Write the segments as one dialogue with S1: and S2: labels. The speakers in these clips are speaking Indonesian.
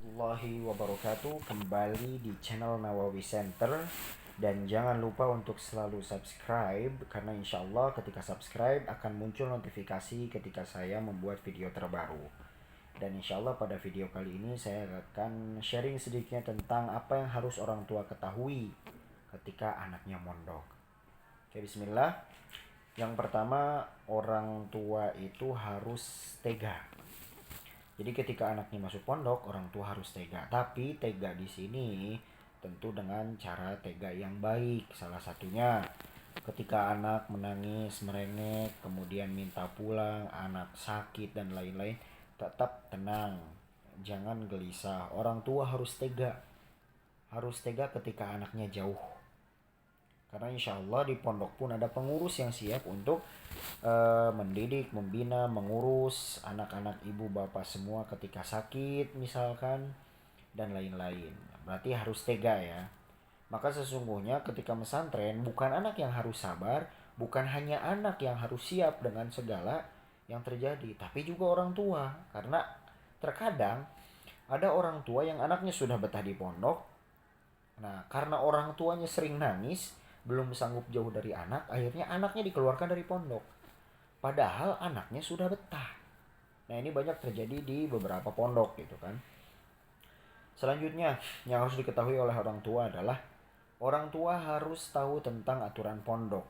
S1: warahmatullahi wabarakatuh. Kembali di channel Nawawi Center. Dan jangan lupa untuk selalu subscribe, karena insya Allah ketika subscribe akan muncul notifikasi ketika saya membuat video terbaru. Dan insya Allah pada video kali ini saya akan sharing sedikitnya tentang apa yang harus orang tua ketahui ketika anaknya mondok. Oke, bismillah. Yang pertama, orang tua itu harus tega. Jadi ketika anaknya masuk pondok, orang tua harus tega. Tapi tega di sini tentu dengan cara tega yang baik. Salah satunya ketika anak menangis, merengek, kemudian minta pulang, anak sakit dan lain-lain, tetap tenang. Jangan gelisah. Orang tua harus tega. Harus tega ketika anaknya jauh. Karena insya Allah di pondok pun ada pengurus yang siap untuk mendidik, membina, mengurus anak-anak ibu bapak semua ketika sakit misalkan, dan lain-lain. Berarti harus tega ya. Maka sesungguhnya ketika pesantren bukan anak yang harus sabar, bukan hanya anak yang harus siap dengan segala yang terjadi, tapi juga orang tua. Karena terkadang ada orang tua yang anaknya sudah betah di pondok. Nah, karena orang tuanya sering nangis, belum sanggup jauh dari anak, akhirnya anaknya dikeluarkan dari pondok. Padahal anaknya sudah betah. Nah, ini banyak terjadi di beberapa pondok gitu kan. Selanjutnya, yang harus diketahui oleh orang tua adalah orang tua harus tahu tentang aturan pondok.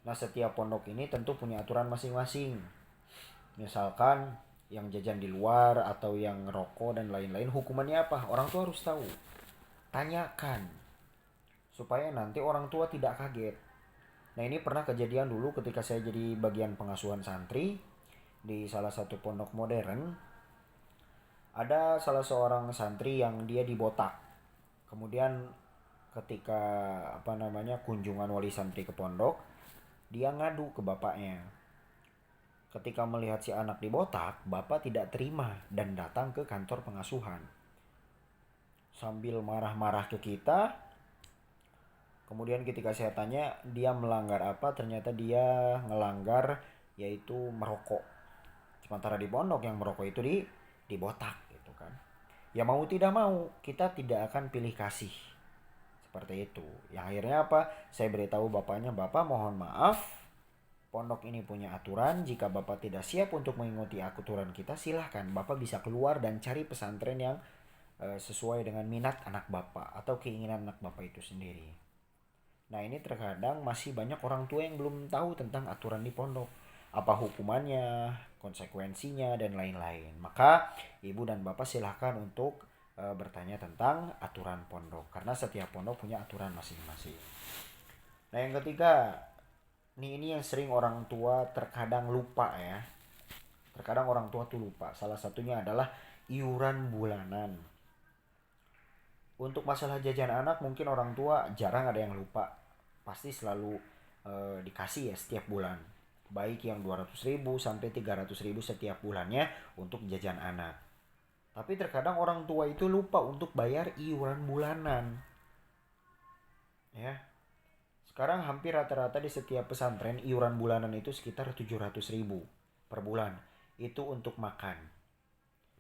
S1: Nah, setiap pondok ini tentu punya aturan masing-masing. Misalkan yang jajan di luar atau yang rokok dan lain-lain, hukumannya apa? Orang tua harus tahu. Tanyakan supaya nanti orang tua tidak kaget. Nah, ini pernah kejadian dulu ketika saya jadi bagian pengasuhan santri di salah satu pondok modern. Ada salah seorang santri yang dia dibotak. Kemudian ketika kunjungan wali santri ke pondok, dia ngadu ke bapaknya. Ketika melihat si anak dibotak, bapak tidak terima dan datang ke kantor pengasuhan. Sambil marah-marah ke kita. Kemudian ketika saya tanya dia melanggar apa, ternyata dia ngelanggar yaitu merokok. Sementara di pondok yang merokok itu dibotak gitu kan. Ya mau tidak mau kita tidak akan pilih kasih. Seperti itu. Yang akhirnya apa? Saya beritahu bapaknya, "Bapak mohon maaf, pondok ini punya aturan. Jika Bapak tidak siap untuk mengikuti aturan kita, silahkan Bapak bisa keluar dan cari pesantren yang sesuai dengan minat anak Bapak atau keinginan anak Bapak itu sendiri." Nah, ini terkadang masih banyak orang tua yang belum tahu tentang aturan di pondok. Apa hukumannya, konsekuensinya, dan lain-lain. Maka ibu dan bapak silahkan untuk bertanya tentang aturan pondok. Karena setiap pondok punya aturan masing-masing. Nah, yang ketiga, ini yang sering orang tua terkadang lupa ya. Terkadang orang tua tuh lupa. Salah satunya adalah iuran bulanan. Untuk masalah jajan anak mungkin orang tua jarang ada yang lupa. Pasti selalu dikasih ya setiap bulan. Baik yang 200.000 sampai 300.000 setiap bulannya untuk jajan anak. Tapi terkadang orang tua itu lupa untuk bayar iuran bulanan. Ya. Sekarang hampir rata-rata di setiap pesantren iuran bulanan itu sekitar 700.000 per bulan. Itu untuk makan.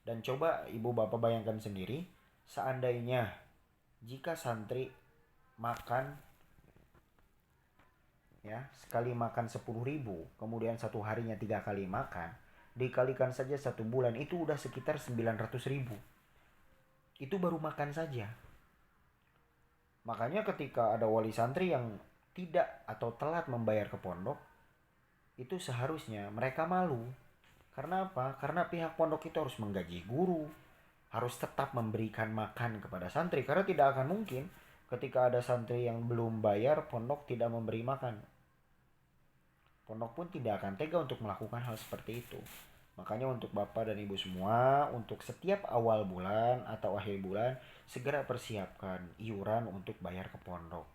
S1: Dan coba ibu bapak bayangkan sendiri, seandainya jika santri makan ya sekali makan 10.000, kemudian satu harinya 3 kali makan, dikalikan saja satu bulan itu udah sekitar 900.000. Itu baru makan saja. Makanya ketika ada wali santri yang tidak atau telat membayar ke pondok, itu seharusnya mereka malu. Karena apa? Karena pihak pondok itu harus menggaji guru, harus tetap memberikan makan kepada santri. Karena tidak akan mungkin ketika ada santri yang belum bayar, pondok tidak memberi makan. Pondok pun tidak akan tega untuk melakukan hal seperti itu. Makanya untuk bapak dan ibu semua, untuk setiap awal bulan atau akhir bulan, segera persiapkan iuran untuk bayar ke pondok.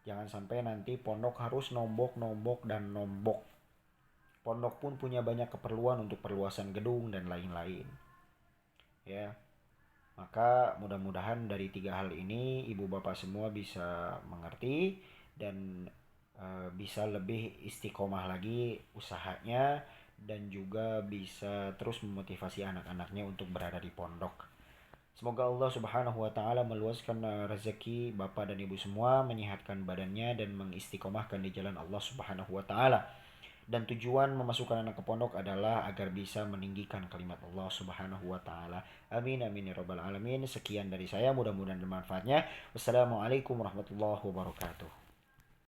S1: Jangan sampai nanti pondok harus nombok-nombok dan nombok. Pondok pun punya banyak keperluan untuk perluasan gedung dan lain-lain. Ya, maka mudah-mudahan dari 3 hal ini ibu bapak semua bisa mengerti dan bisa lebih istiqomah lagi usahanya dan juga bisa terus memotivasi anak-anaknya untuk berada di pondok. Semoga Allah Subhanahu wa taala meluaskan rezeki Bapak dan Ibu semua, menyehatkan badannya dan mengistiqomahkan di jalan Allah Subhanahu wa taala. Dan tujuan memasukkan anak ke pondok adalah agar bisa meninggikan kalimat Allah Subhanahu wa taala. Amin amin ya rabbal alamin. Sekian dari saya, mudah-mudahan bermanfaatnya. Wassalamualaikum warahmatullahi wabarakatuh.